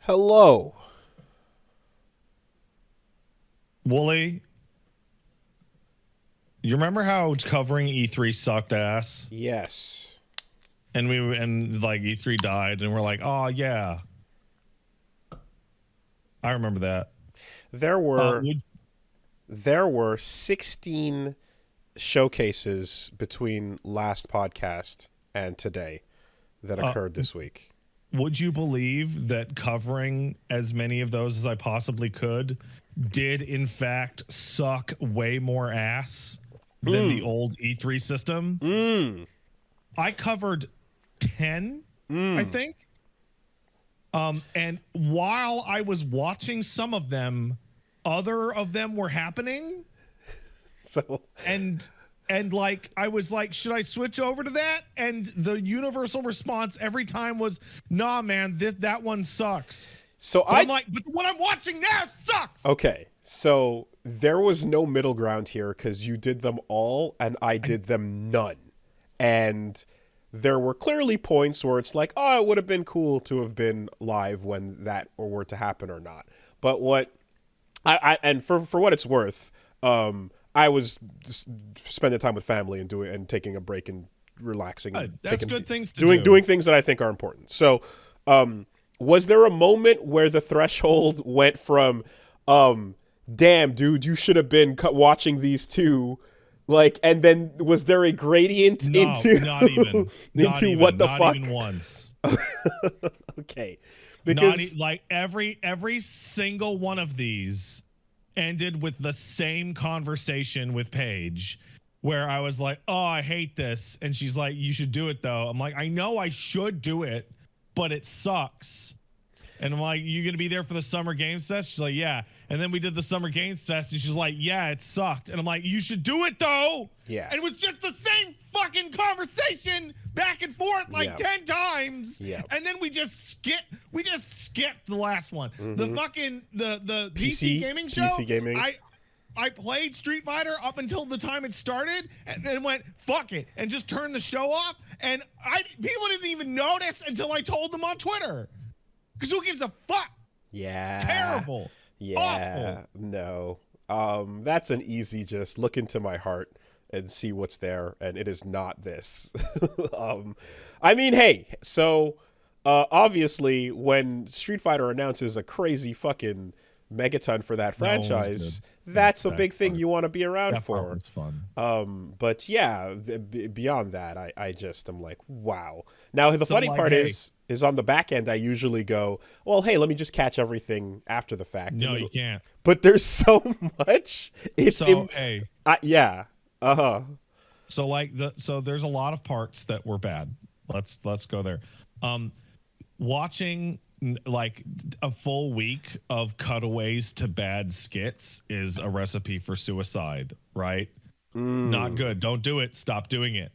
Hello. Wooly, you remember how covering E3 sucked ass? Yes. And like E3 died and we're like, "Oh yeah." I remember that. There were Would there were 16 showcases between last podcast and today that uh occurred this week. would you believe that covering as many of those as I possibly could did in fact suck way more ass than the Mm. old E3 system? Mm. I covered 10, I Mm. think. And while I was watching some of them, other of them were happening. So And like I was like, should I switch over to that? And the universal response every time was, nah, man, that one sucks. so But I'm I like, but what I'm watching now sucks. Okay. So there was no middle ground here cuz you did them all and I did them none. And there were clearly points where it's like, oh, it would have been cool to have been live when that or were to happen or not. But what I and for what it's worth, I was just spending time with family and doing and taking a break and relaxing and That's taking good things to doing things that I think are important. So, was there a moment where the threshold went from, damn, dude, you should have been watching these two, like, and then was there a gradient No, into not even. Not into even. what the not fuck? even once. Okay, Not because like every single one of these ended with the same conversation with Paige where I was like, "Oh, I hate this." And she's like, "You should do it though." I'm like, "I know I should do it, but it sucks." And I'm like, "You gonna be there for the Summer Games Fest?" She's like, "Yeah." And then we did the Summer Games Fest, and she's like, "Yeah, it sucked." And I'm like, "You should do it though." Yeah. And it was just the same fucking conversation back and forth like Yeah. 10 times. Yeah. And then we just skipped the last one. The fucking the PC gaming show. PC gaming. I played Street Fighter up until the time it started, and then went fuck it and just turned the show off. And people didn't even notice until I told them on Twitter. Because who gives a fuck? Yeah. Terrible. Yeah. Awful. No. That's an easy just look into my heart and see what's there, and it is not this. I mean, hey, so obviously when Street Fighter announces a crazy fucking megaton for that That one was franchise, good. that's a That big thing part- you want to be around That for. part was fun. But yeah, beyond that, I just am like, wow. Now the funny like, part hey. is on the back end. I usually go, well, hey, let me just catch everything after the fact. No, you can't. But there's so much. It's So hey, yeah. Uh-huh. so there's a lot of parts that were bad. Let's go there. Watching like a full week of cutaways to bad skits is a recipe for suicide, right? Not good. Don't do it. Stop doing it.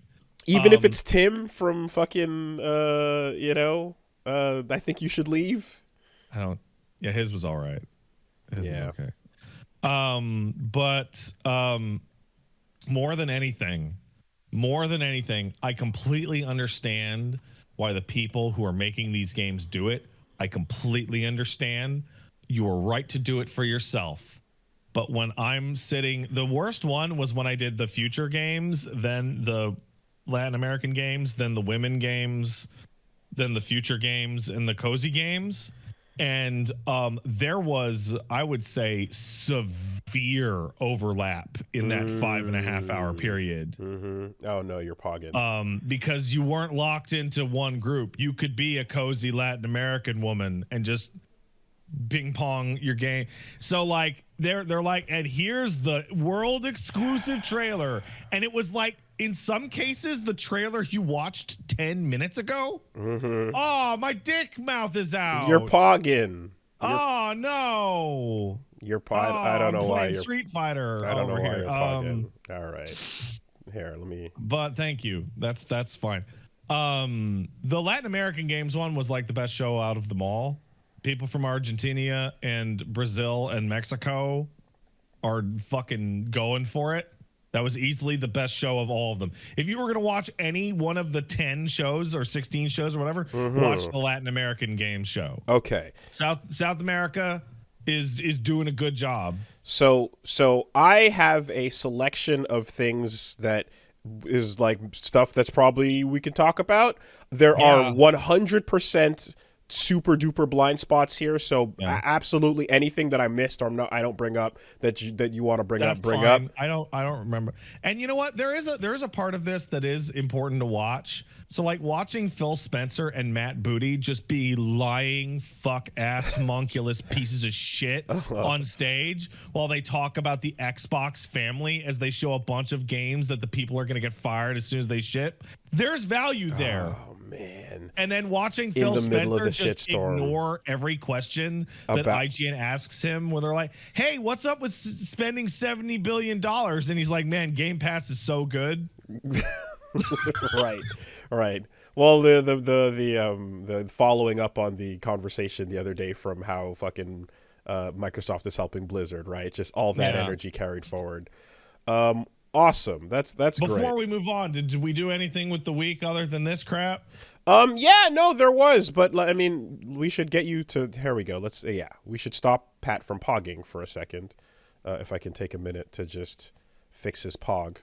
Even if it's Tim from fucking I think you should leave. I don't. Yeah, his was all right. His is Yeah. okay. But more than anything, I completely understand why the people who are making these games do it. I completely understand. You are right to do it for yourself. But when I'm sitting, the worst one was when I did the future games, then the Latin American games, then the women games, then the future games, and the cozy games. And there was, I would say, severe overlap in that 5.5 hour period. Oh no, you're pogging. Because you weren't locked into one group. You could be a cozy Latin American woman and just ping pong your game. So like they're like, and here's the world exclusive trailer. And it was like, in some cases, the trailer you watched 10 minutes ago. Oh, my dick mouth is out. You're pogging. Oh no. You're pod. I don't know I'm why playing you're. Street Fighter I don't know over why here. you're pogging. All right. Here, let me. But thank you. That's fine. The Latin American games one was like the best show out of them all. People from Argentina and Brazil and Mexico are fucking going for it. That was easily the best show of all of them. If you were going to watch any one of the 10 shows or 16 shows or whatever, watch the Latin American Games show. Okay. South America is doing a good job. So I have a selection of things that is like stuff that's probably we can talk about. There are 100% super duper blind spots here, so absolutely anything that I missed or I don't bring up that you want to bring up. I don't remember. And you know what? There is a part of this that is important to watch. So like watching Phil Spencer and Matt Booty just be lying fuck ass homunculus pieces of shit on stage while they talk about the Xbox family as they show a bunch of games that the people are going to get fired as soon as they ship. There's value there. Oh man. And then watching Phil Spencer just ignore every question that IGN asks him where they're like, hey, what's up with spending $70 billion? And he's like, man, Game Pass is so good. Right. Well, the following up on the conversation the other day from how fucking Microsoft is helping Blizzard, right? Just all that energy carried forward. Awesome. That's great. Before we move on, did we do anything with the week other than this crap? Yeah, no, there was, but I mean, we should get you to. Here we go. We should stop Pat from pogging for a second. If I can take a minute to just fix his pog,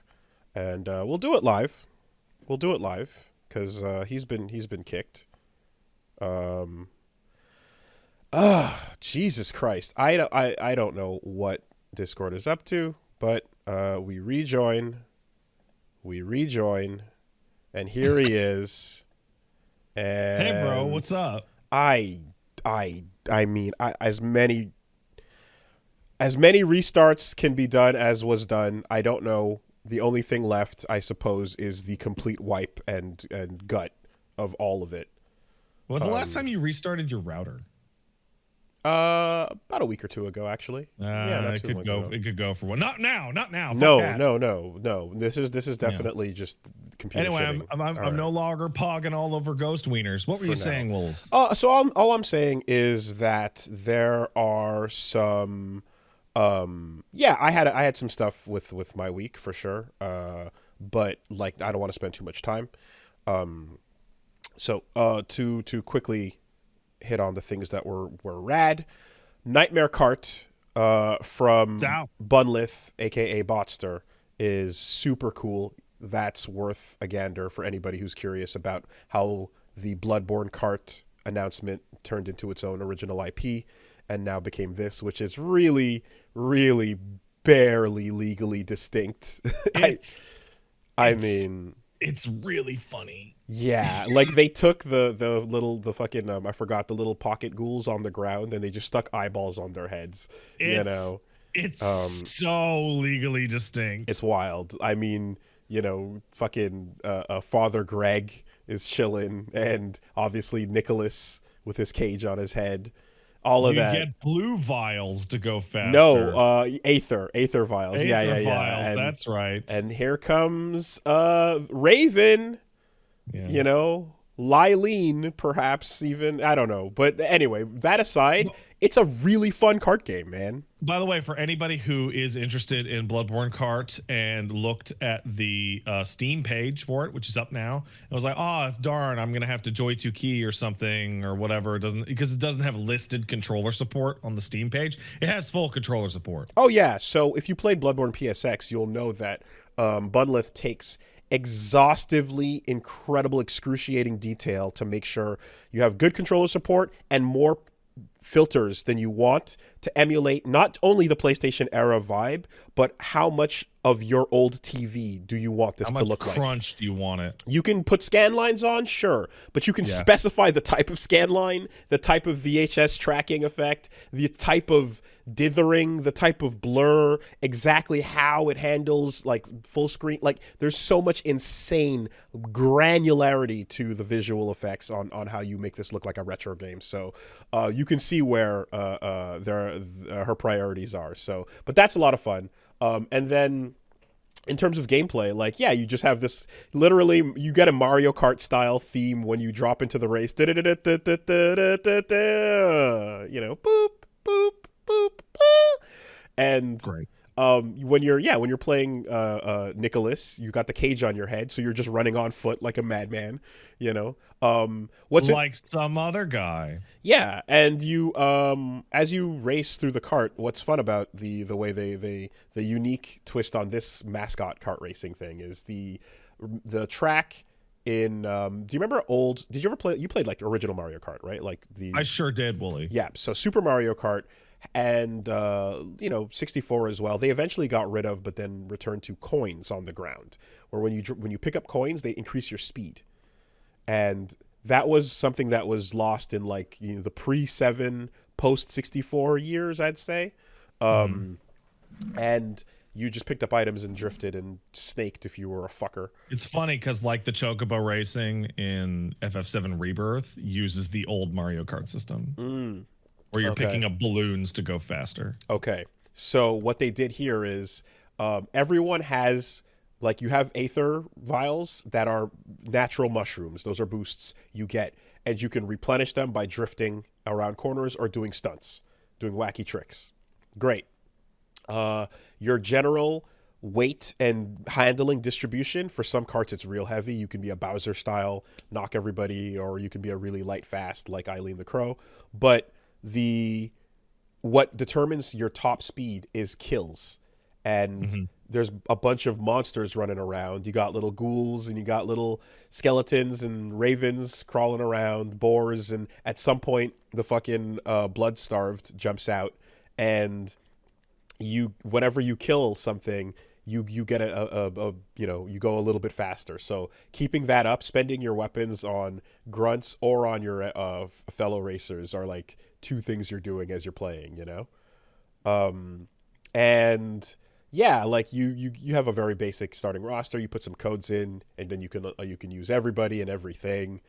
and we'll do it live. We'll do it live because he's been kicked. Jesus Christ! I don't know what Discord is up to, but we rejoin, and here he is. And hey, bro, what's up? I mean, as many restarts can be done as was done. I don't know. The only thing left, I suppose, is the complete wipe and gut of all of it. When's the last time you restarted your router? About a week or two ago, actually. It could go for one. Not now. No. This is definitely just computer. Anyway, I'm no longer pogging all over ghost wieners. What were you saying, Wolves? So all I'm saying is that there are some. I had some stuff with my week for sure. But like I don't want to spend too much time. So to quickly hit on the things that were rad. Nightmare Cart from Bunlith, aka Botster, is super cool. That's worth a gander for anybody who's curious about how the Bloodborne Cart announcement turned into its own original IP and now became this, which is really, really barely legally distinct. I mean, it's really funny. Yeah, like they took the fucking I forgot the little pocket ghouls on the ground and they just stuck eyeballs on their heads. It's so legally distinct. It's wild. I mean, fucking Father Greg is chilling, and obviously Nicholas with his cage on his head. All of that. You get blue vials to go faster. No, Aether vials. Aether vials. And, that's right. And here comes Raven. Yeah. Lylene, perhaps even. I don't know. But anyway, that aside, it's a really fun cart game, man. By the way, for anybody who is interested in Bloodborne Cart and looked at the Steam page for it, which is up now, I was like, darn, I'm going to have to Joy 2 key or something or whatever. Because it doesn't have listed controller support on the Steam page. It has full controller support. Oh, yeah. So if you played Bloodborne PSX, you'll know that Bunlith takes exhaustively incredible excruciating detail to make sure you have good controller support and more filters than you want to emulate not only the PlayStation era vibe, but how much of your old TV do you want this to look like? How much crunch do you want it? You can put scan lines on, sure, but you can specify the type of scan line, the type of VHS tracking effect, the type of dithering, the type of blur, exactly how it handles like full screen. Like there's so much insane granularity to the visual effects on how you make this look like a retro game. So you can see where her priorities are. So, but that's a lot of fun. And then in terms of gameplay, like, you just have this, literally, you get a Mario Kart style theme when you drop into the race. Boop, boop, boop, boop. And great. when you're playing Nicholas, you got the cage on your head, so you're just running on foot like a madman, you know. What's it? Like some other guy. Yeah, and you as you race through the cart, what's fun about the way the unique twist on this mascot kart racing thing is the track in do you remember old did you ever play you played like original Mario Kart, right? Like the I sure did, Wooly. yeah, so Super Mario Kart and 64 as well. They eventually got rid of but then returned to coins on the ground, where when you pick up coins, they increase your speed. And that was something that was lost in like the pre-7 post 64 years, I'd say. Mhm. And you just picked up items and drifted and snaked if you were a fucker. It's funny because like the Chocobo Racing in FF7 Rebirth uses the old Mario Kart system, where you're Okay. picking up balloons to go faster. Okay. So what they did here is everyone has like you have aether vials that are natural mushrooms. Those are boosts you get, and you can replenish them by drifting around corners or doing stunts, doing wacky tricks. Great. Your general weight and handling distribution for some carts it's real heavy. You can be a Bowser style, knock everybody, or you can be a really light fast like Eileen the Crow. But the what determines your top speed is kills. And Hmm. there's a bunch of monsters running around. You got little ghouls and you got little skeletons and ravens crawling around, boars, and at some point the fucking blood starved jumps out, and you whenever you kill something, you get a you go a little bit faster. So keeping that up, spending your weapons on grunts or on your fellow racers are like two things you're doing as you're playing, and yeah, like you have a very basic starting roster. You put some codes in, and then you can use everybody and everything.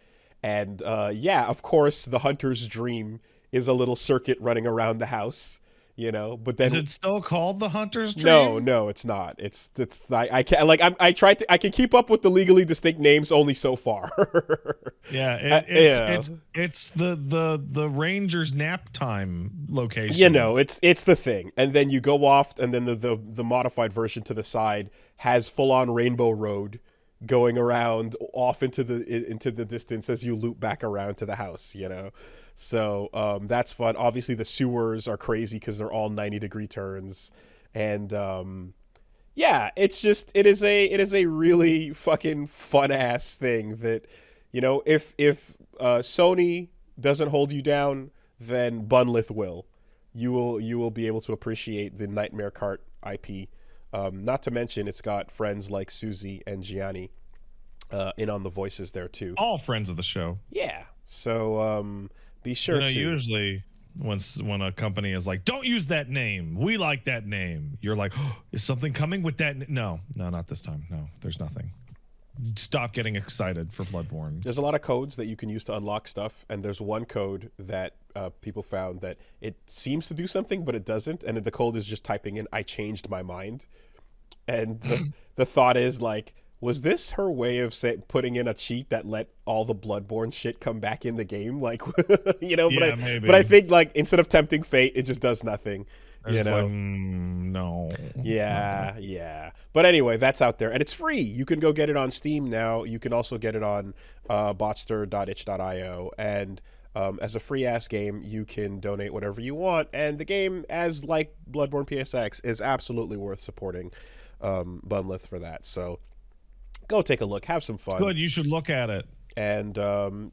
And yeah, of course, the hunter's dream is a little circuit running around the house, But Is then it still called the Hunter's no, Dream? no, it's not. It's I can't like I tried to I can keep up with the legally distinct names only so far. Yeah, Yeah. it's the Rangers nap time location. It's the thing, and then you go off, and then the modified version to the side has full on Rainbow Road going around off into the distance as you loop back around to the house. So that's fun. Obviously, the sewers are crazy because they're all 90-degree turns, and yeah, it is a really fucking fun ass thing that if Sony doesn't hold you down, then Bunlith will. You will be able to appreciate the Nightmare Cart IP. Not to mention, it's got friends like Susie and Gianni in on the voices there too. All friends of the show. Yeah, so be sure to. Usually when a company is like, "Don't use that name. We like that name." You're like, oh, "Is something coming with that?" No, not this time. No, there's nothing. Stop getting excited for Bloodborne. There's a lot of codes that you can use to unlock stuff, and there's one code that people found that it seems to do something, but it doesn't. And the code is just typing in, "I changed my mind," and the thought is like, was this her way of putting in a cheat that let all the Bloodborne shit come back in the game? Like, Yeah, but I maybe. think like instead of tempting fate, it just does nothing. I was just like, no. Yeah, yeah. But anyway, that's out there, and it's free. You can go get it on Steam now. You can also get it on botster.itch.io, and as a free ass game, you can donate whatever you want. And the game, as like Bloodborne PSX, is absolutely worth supporting Bunlith for that. So go take a look, have some fun. Good, you should look at it. And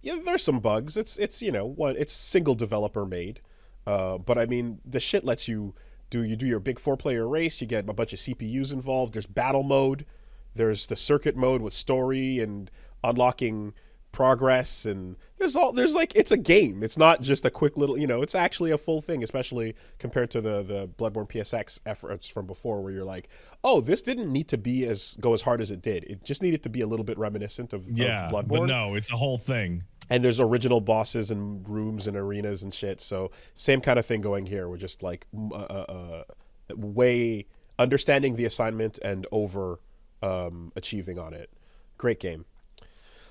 yeah, there's some bugs. It's it's single developer made, but I mean the shit lets you do your big 4-player race. You get a bunch of CPUs involved. There's battle mode. There's the circuit mode with story and unlocking progress, and there's like it's a game. It's not just a quick little, it's actually a full thing, especially compared to the Bloodborne PSX efforts from before, where you're like, oh, this didn't need to go as hard as it did. It just needed to be a little bit reminiscent of Yeah, but Bloodborne. no, it's a whole thing. And there's original bosses and rooms and arenas and shit. So same kind of thing going here. We're just like way understanding the assignment and over achieving on it. Great game.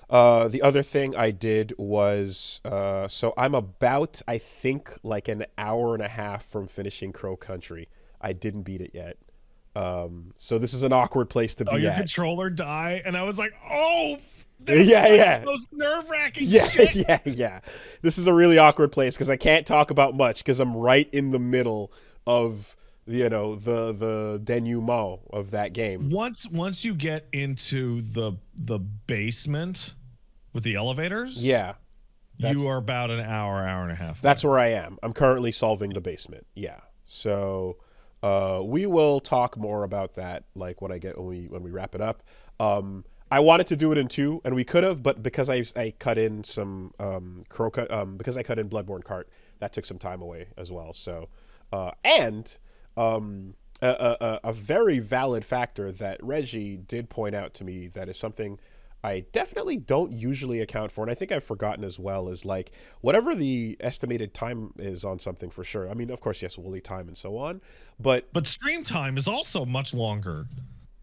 The other thing I did was so I'm about, I think, like an hour and a half from finishing Crow Country. I didn't beat it yet. So this is an awkward place to Oh, be your at. controller die, and I was like, oh, that's Yeah, like yeah. the most nerve-wracking Yeah, shit. yeah. This is a really awkward place because I can't talk about much because I'm right in the middle of the denouement of that game. Once you get into the basement with the elevators, Yeah, that's you are about an hour and a half away. that's where I am. I'm currently solving the basement. Yeah. So we will talk more about that like when we wrap it up. I wanted to do it in two, and we could have, but because I cut in some because I cut in Bloodborne Cart, that took some time away as well. So and a very valid factor that Reggie did point out to me that is something I definitely don't usually account for, and I think I've forgotten as well, is like whatever the estimated time is on something for sure. I mean, of course, yes, Woolie time and so on, but stream time is also much longer.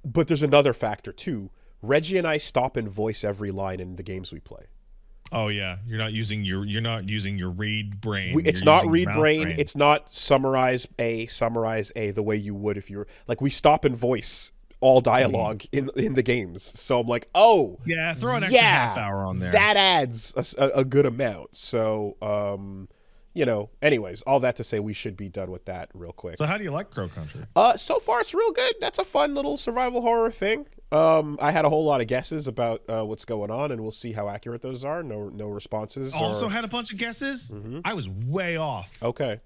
there's another factor too. Reggie and I stop and voice every line in the games we play. Oh yeah, you're not using your read brain. It's You're not using read mouth brain. It's not summarize A the way you would if you're like we stop and voice all dialogue in the games. So I'm like, oh yeah, throw an extra half hour on there. That adds a good amount. So anyways, all that to say, we should be done with that real quick. So how do you like Crow Country? So far it's real good. That's a fun little survival horror thing. I had a whole lot of guesses about what's going on, and we'll see how accurate those are. No responses. Also had a bunch of guesses. Mm-hmm. I was way off. Okay.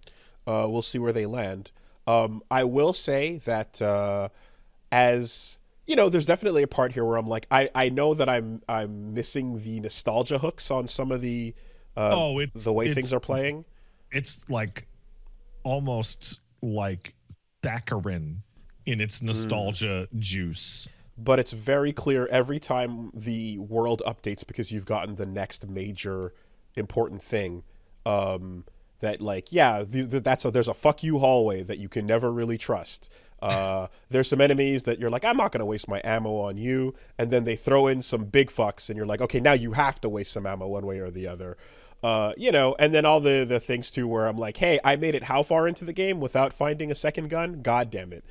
We'll see where they land. I will say that as there's definitely a part here where I'm like, I know that I'm missing the nostalgia hooks on some of the the way things are playing. It's like almost like saccharin in its nostalgia juice. But it's very clear every time the world updates because you've gotten the next major important thing. That like, yeah, there's a fuck you hallway that you can never really trust. There's some enemies that you're like, I'm not going to waste my ammo on you. And then they throw in some big fucks and you're like, okay, now you have to waste some ammo one way or the other. And then all the things too where I'm like, hey, I made it how far into the game without finding a second gun? God damn it.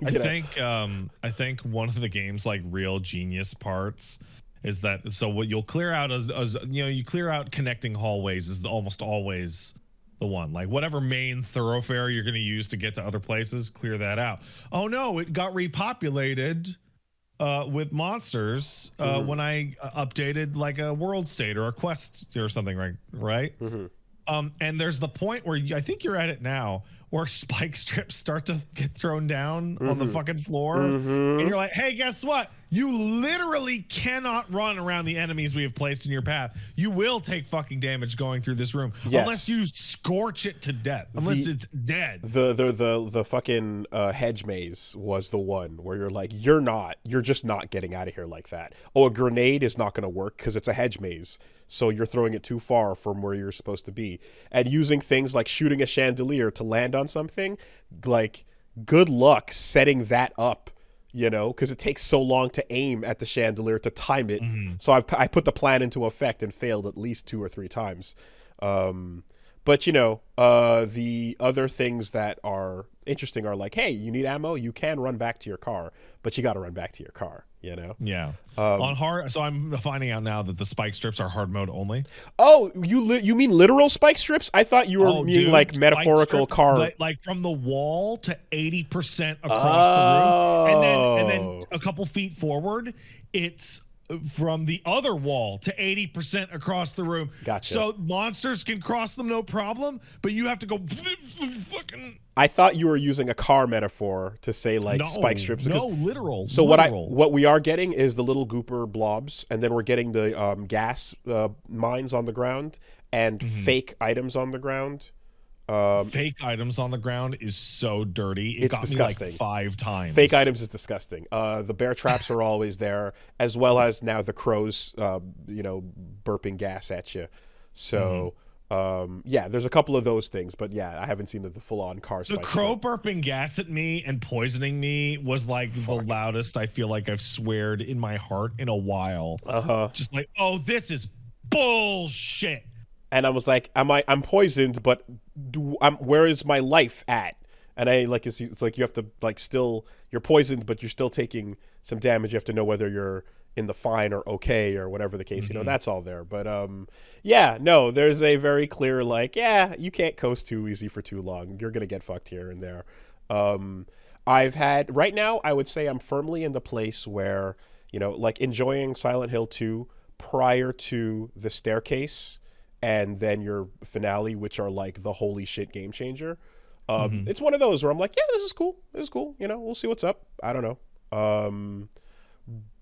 I think one of the game's like real genius parts is that so what you'll clear out as you clear out connecting hallways is almost always the one. Like whatever main thoroughfare you're going to use to get to other places, clear that out. Oh no, it got repopulated with monsters when I updated like a world state or a quest or something, right? Mm-hmm. And there's the point where I think you're at it now where spike strips start to get thrown down on the fucking floor. And you're like, hey, guess what? You literally cannot run around the enemies we have placed in your path. You will take fucking damage going through this room unless you scorch it to death, unless it's dead. The fucking hedge maze was the one where you're like, you're just not getting out of here like that. Oh, a grenade is not going to work because it's a hedge maze. So you're throwing it too far from where you're supposed to be. And using things like shooting a chandelier to land on something, like, good luck setting that up, because it takes so long to aim at the chandelier to time it. So I put the plan into effect and failed at least 2 or 3 times. But the other things that are interesting are like, hey, you need ammo, you can run back to your car, but you got to run back to your car. Yeah. On hard, so I'm finding out now that the spike strips are hard mode only. Oh, you mean literal spike strips? I thought you were meaning like metaphorical car. Like from the wall to 80% across the room, and then a couple feet forward, it's from the other wall to 80% across the room. Gotcha. So monsters can cross them no problem, but you have to go fucking. I thought you were using a car metaphor to say like spike strips. No, literal. So literal. what we are getting is the little gooper blobs, and then we're getting the gas mines on the ground and fake items on the ground. Fake items on the ground is so dirty. It It's got disgusting. me like 5 times. Fake items is disgusting. The bear traps are always there, as well as now the crows, burping gas at you. So, there's a couple of those things, but yeah, I haven't seen the full-on car. The crow burping gas at me and poisoning me was like the loudest I feel like I've sweared in my heart in a while. Just like, oh, this is bullshit. And I was like, I'm poisoned, but where is my life at? And it's like you have to like still you're poisoned, but you're still taking some damage. You have to know whether you're in the fine or okay or whatever the case. Mm-hmm. That's all there. But yeah, no, there's a very clear like, yeah, you can't coast too easy for too long. You're gonna get fucked here and there. Um, I've had right now, I would say I'm firmly in the place where like enjoying Silent Hill 2 prior to the staircase and then your finale, which are like the holy shit game changer. Mm-hmm. It's one of those where I'm like, yeah, this is cool. This is cool. We'll see what's up. I don't know.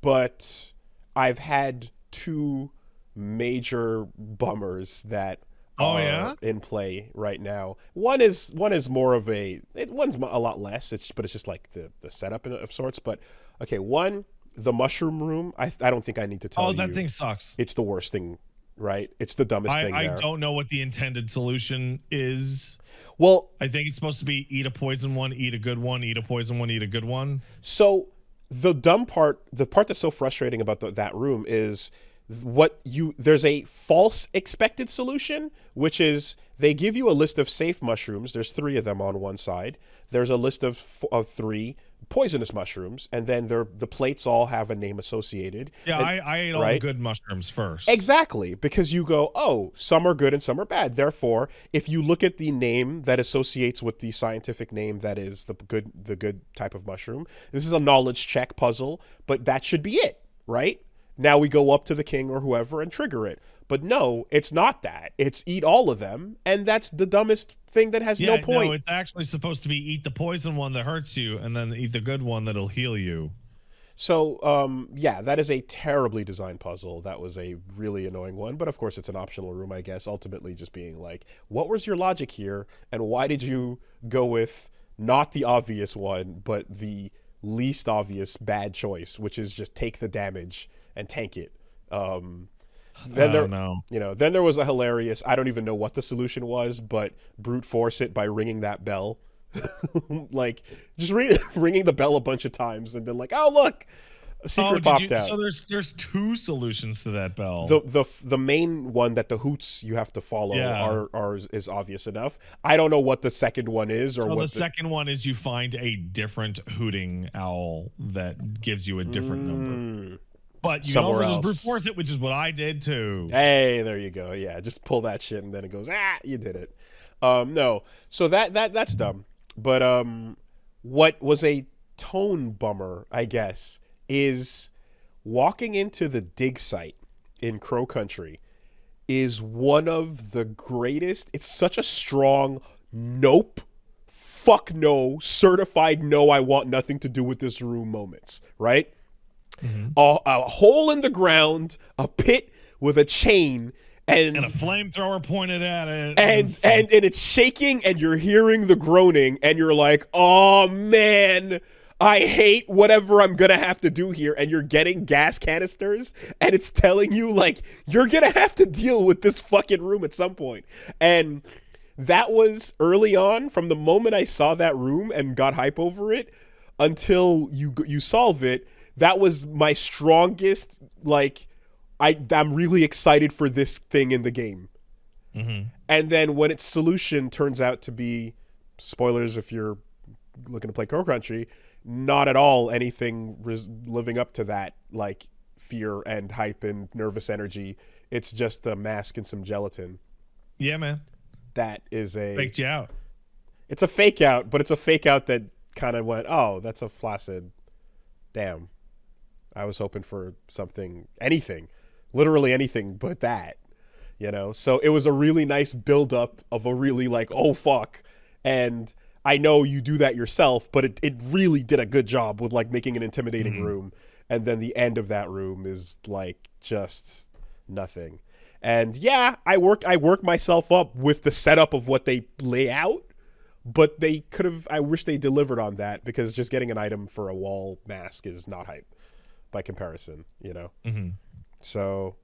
But I've had two major bummers that Oh are yeah. in play right now. One is more of one's a lot less. It's just like the setup of sorts. But okay, one, the mushroom room. I don't think I need to Oh, tell that you. thing sucks. It's the worst thing, right? It's the dumbest thing I there. don't know what the intended solution is. Well, I think it's supposed to be eat a poison one, eat a good one, eat a poison one, eat a good one. so the part that's so frustrating about that room is there's a false expected solution, which is they give you a list of safe mushrooms. There's three of them on one side. There's a list of three poisonous mushrooms, and then the plates all have a name associated. Yeah, And- I ate all the right? good mushrooms first. Exactly, because you go, oh, some are good and some are bad. Therefore, if you look at the name that associates with the scientific name that is the good type of mushroom, this is a knowledge check puzzle, but that should be it, right? Now we go up to the king or whoever and trigger it. But no, it's not that. It's eat all of them, and that's the dumbest thing that has Yeah, no point. no, it's actually supposed to be eat the poison one that hurts you, and then eat the good one that'll heal you. So, yeah, that is a terribly designed puzzle. That was a really annoying one, but of course it's an optional room, I guess, ultimately just being like, what was your logic here, and why did you go with not the obvious one, but the least obvious bad choice, which is just take the damage and tank it. Then I there, don't know. then there was a hilarious. I don't even know what the solution was, but brute force it by ringing that bell, like just ringing the bell a bunch of times, and then like, oh look, a secret popped out. So there's two solutions to that bell. The main one that the hoots you have to follow Yeah. is obvious enough. I don't know what the second one is or So what the second one is you find a different hooting owl that gives you a different number. But you can Somewhere also just brute else. force it, which is what I did too. Hey, there you go. Yeah, just pull that shit and then it goes, you did it. No. So that's dumb. But what was a tone bummer, I guess, is walking into the dig site in Crow Country is one of the greatest. It's such a strong nope, fuck no, certified no, I want nothing to do with this room moments, right? Mm-hmm. A hole in the ground, a pit with a chain, and a flamethrower pointed at it, and it's shaking, and you're hearing the groaning, and you're like, oh man, I hate whatever I'm gonna have to do here. And you're getting gas canisters, and it's telling you like you're gonna have to deal with this fucking room at some point. And that was early on, from the moment I saw that room and got hype over it until you solve it. That was my strongest, like, I'm really excited for this thing in the game. Mm-hmm. And then when its solution turns out to be, spoilers if you're looking to play Crow Country, not at all anything living up to that, like, fear and hype and nervous energy. It's just a mask and some gelatin. Yeah, man. That is Faked you out. It's a fake out, but it's a fake out that kind of went, oh, that's a flaccid, damn. I was hoping for something, anything, literally anything but that, So it was a really nice build-up of a really like, oh, fuck. And I know you do that yourself, but it really did a good job with like making an intimidating room. And then the end of that room is like just nothing. And yeah, I work myself up with the setup of what they lay out, but I wish they delivered on that, because just getting an item for a wall mask is not hype by comparison, Mm-hmm. So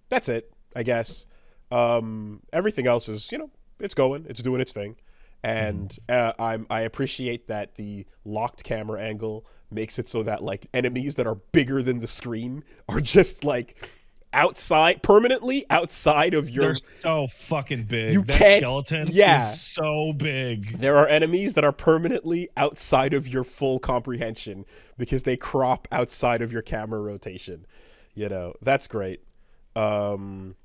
that's it, I guess. Everything else is, it's doing its thing. And I appreciate that the locked camera angle makes it so that like enemies that are bigger than the screen are just like permanently outside of They're your. so fucking You big. That can't. skeleton Yeah. is so big. There are enemies that are permanently outside of your full comprehension because they crop outside of your camera rotation. That's great. Um,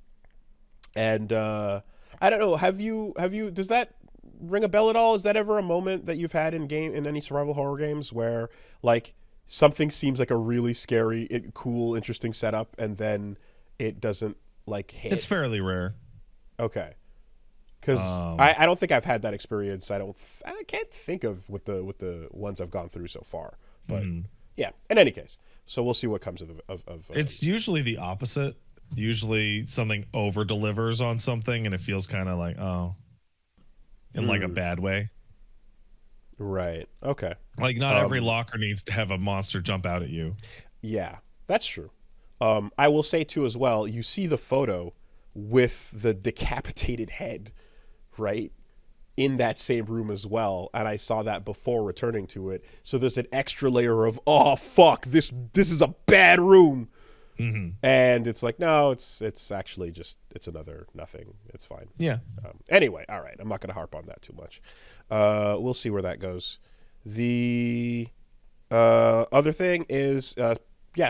and I don't know. Have you? Does that ring a bell at all? Is that ever a moment that you've had in any survival horror games where like something seems like a really scary, cool, interesting setup, and then it doesn't like hit? It's fairly rare. Okay. Because Um, I don't think I've had that experience. I can't think of with the ones I've gone through so far. But yeah, in any case, so we'll see what comes of It's usually the opposite. Usually something over delivers on something and it feels kind of like, oh, in like a bad way. right. Okay. Like not every locker needs to have a monster jump out at you. Yeah, that's true. I will say too as well. You see the photo with the decapitated head, right? In that same room as well, and I saw that before returning to it. So there's an extra layer of, oh fuck, this is a bad room. And it's like, no, it's actually just, it's another nothing. It's fine. Yeah. Anyway, all right. I'm not going to harp on that too much. We'll see where that goes. The other thing is,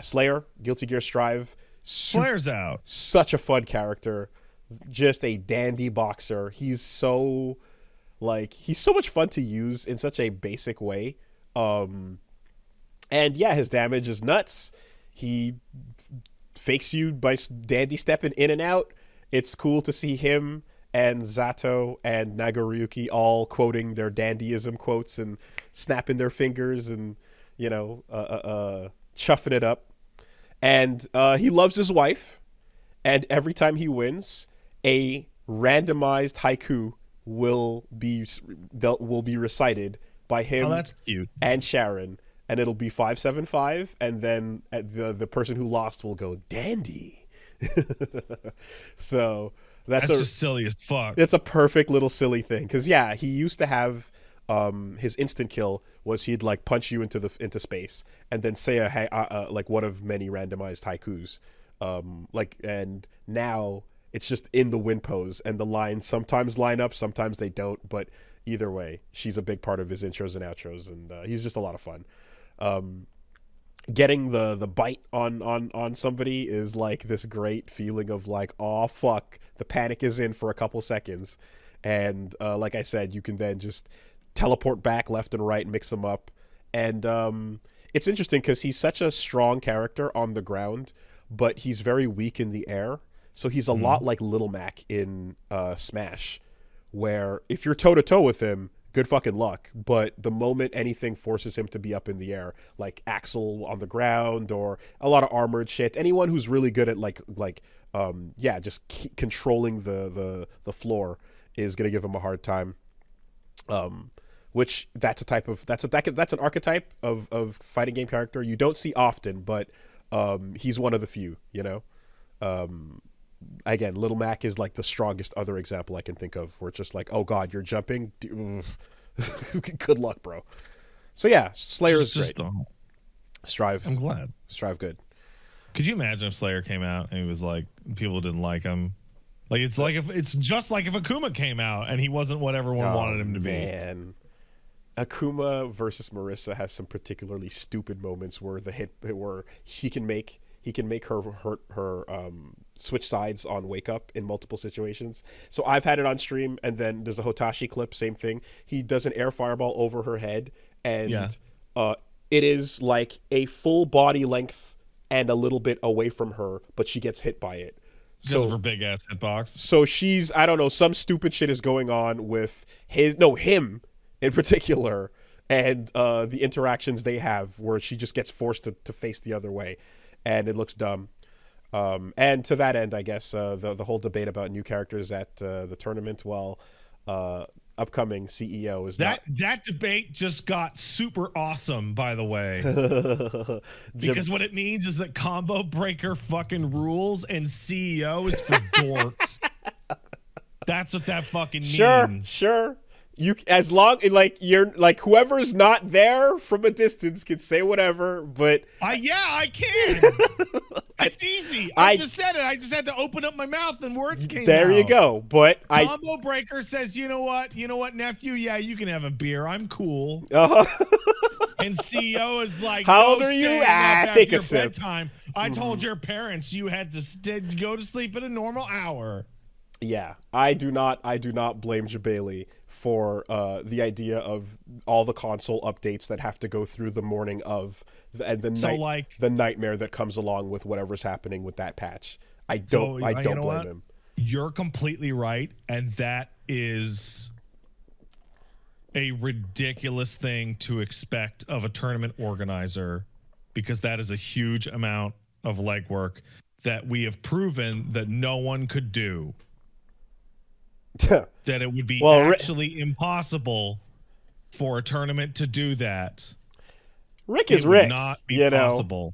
Slayer, Guilty Gear Strive. Slayer's out. Such a fun character. Just a dandy boxer. He's so much fun to use in such a basic way. And yeah, his damage is nuts. He fakes you by dandy stepping in and out. It's cool to see him and Zato and Nagoriyuki all quoting their dandyism quotes and snapping their fingers and chuffing it up. And he loves his wife. And every time he wins, a randomized haiku will be recited by him. Oh, that's cute. And Sharon. And it'll be 575, and then the person who lost will go dandy. So that's just silly as fuck. It's a perfect little silly thing because yeah, he used to have his instant kill was he'd like punch you into space and then say like one of many randomized haikus, and now it's just in the win pose and the lines sometimes line up, sometimes they don't, but either way, she's a big part of his intros and outros, and he's just a lot of fun. Getting the bite on somebody is like this great feeling of like, oh fuck, the panic is in for a couple seconds, and like I said, you can then just teleport back left and right, mix them up, and it's interesting because he's such a strong character on the ground, but he's very weak in the air, so he's a lot like Little Mac in Smash, where if you're toe to toe with him, good fucking luck. But the moment anything forces him to be up in the air, like Axel on the ground or a lot of armored shit, anyone who's really good at just controlling the floor is gonna give him a hard time. Which that's an archetype of fighting game character you don't see often, but he's one of the few. Again, Little Mac is like the strongest other example I can think of where it's just like, oh god, you're jumping. Good luck, bro. So yeah, Slayer is great. Strive. I'm glad. Strive good. Could you imagine if Slayer came out and he was like, people didn't like him? Like it's just like if Akuma came out and he wasn't what everyone wanted him to be. Man. Akuma versus Marissa has some particularly stupid moments where he can make her switch sides on Wake Up in multiple situations. So I've had it on stream, and then there's a Hotashi clip, same thing. He does an air fireball over her head, and it is like a full body length and a little bit away from her, but she gets hit by it. Because of her big ass hitbox. So she's, I don't know, some stupid shit is going on with him in particular, and the interactions they have where she just gets forced to face the other way, and it looks dumb. And to that end, I guess the whole debate about new characters at the tournament, upcoming CEO is that debate just got super awesome, by the way. Because what it means is that combo breaker fucking rules and CEO is for dorks. That's what that fucking means. Sure. as long like you're like whoever's not there from a distance can say whatever, but I can. It's easy. I just said it. I just had to open up my mouth and words came out. There you go. But Combo Breaker says, you know what, nephew? Yeah, you can have a beer. I'm cool. And CEO is like, how old are you? Take a sip. Bedtime. I told your parents you had to go to sleep at a normal hour. Yeah, I do not blame Jabali for the idea of all the console updates that have to go through the morning of the nightmare that comes along with whatever's happening with that patch. I don't blame him. You're completely right, and that is a ridiculous thing to expect of a tournament organizer, because that is a huge amount of legwork that we have proven that no one could do. That it would be actually impossible for a tournament to do that. Rick is Rick. Not be possible.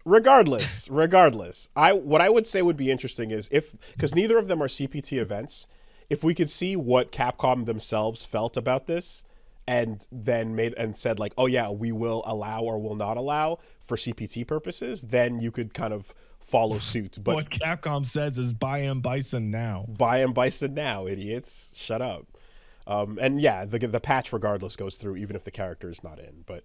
Regardless, what I would say would be interesting is because neither of them are CPT events, if we could see what Capcom themselves felt about this, and then said like, oh yeah, we will allow or will not allow for CPT purposes, then you could kind of follow suit. But what Capcom says is buy M Bison now. Buy M Bison now, idiots. Shut up. And yeah, the patch regardless goes through even if the character is not in. But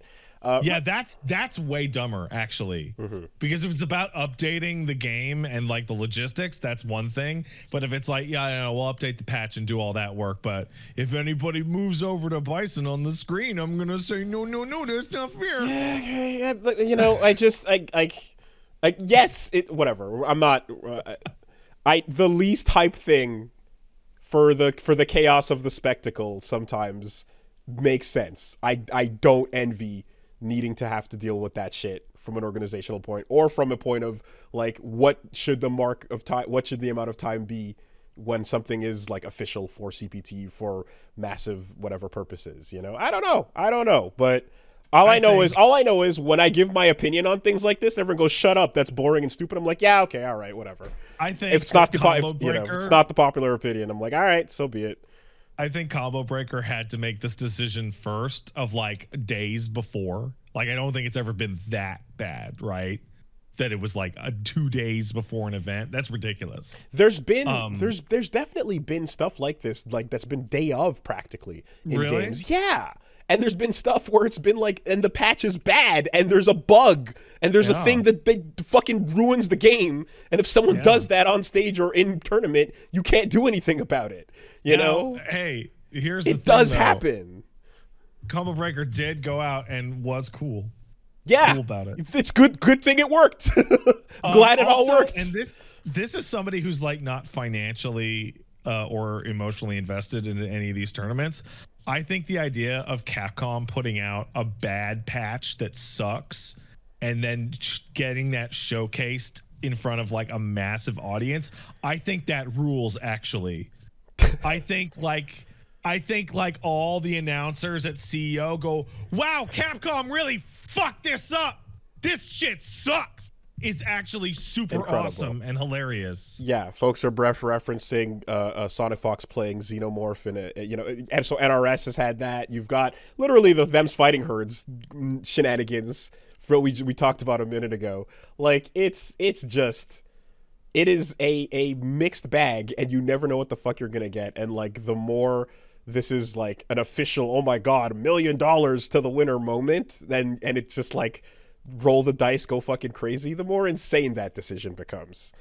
yeah, that's way dumber actually. Because if it's about updating the game and like the logistics, that's one thing. But if it's like, yeah, we'll update the patch and do all that work, but if anybody moves over to Bison on the screen, I'm gonna say no, that's not fair. Yeah, yes, whatever. I'm not. The least hype thing for the chaos of the spectacle sometimes makes sense. I don't envy needing to have to deal with that shit from an organizational point, or from a point of like, what should the amount of time be when something is like official for CPT for massive whatever purposes. I don't know, but. All I know is when I give my opinion on things like this, everyone goes, "Shut up! That's boring and stupid." I'm like, "Yeah, okay, all right, whatever." I think if it's not it's not the popular opinion, I'm like, "All right, so be it." I think Combo Breaker had to make this decision first of like days before. Like, I don't think it's ever been that bad, right? That it was like 2 days before an event. That's ridiculous. There's been there's definitely been stuff like this, like that's been day of practically in games. Yeah. And there's been stuff where it's been like, and the patch is bad, and there's a bug, and there's a thing that they fucking ruins the game. And if someone does that on stage or in tournament, you can't do anything about it. You know? Hey, here's the thing, it does happen. Combo Breaker did go out and was cool. Yeah, cool about it. It's good thing it worked. Glad it all worked. And this is somebody who's like not financially or emotionally invested in any of these tournaments. I think the idea of Capcom putting out a bad patch that sucks and then getting that showcased in front of like a massive audience, I think that rules actually. I think like all the announcers at CEO go, "Wow, Capcom really fucked this up. This shit sucks." It's actually super incredible. Awesome and hilarious. Yeah, folks are referencing Sonic Fox playing Xenomorph in it, and so NRS has had that. You've got literally the Them's Fighting Herds shenanigans for we talked about a minute ago. Like it is a mixed bag, and you never know what the fuck you're gonna get. And like the more this is like an official, oh my god, $1 million to the winner moment, and it's just like, roll the dice, go fucking crazy, the more insane that decision becomes.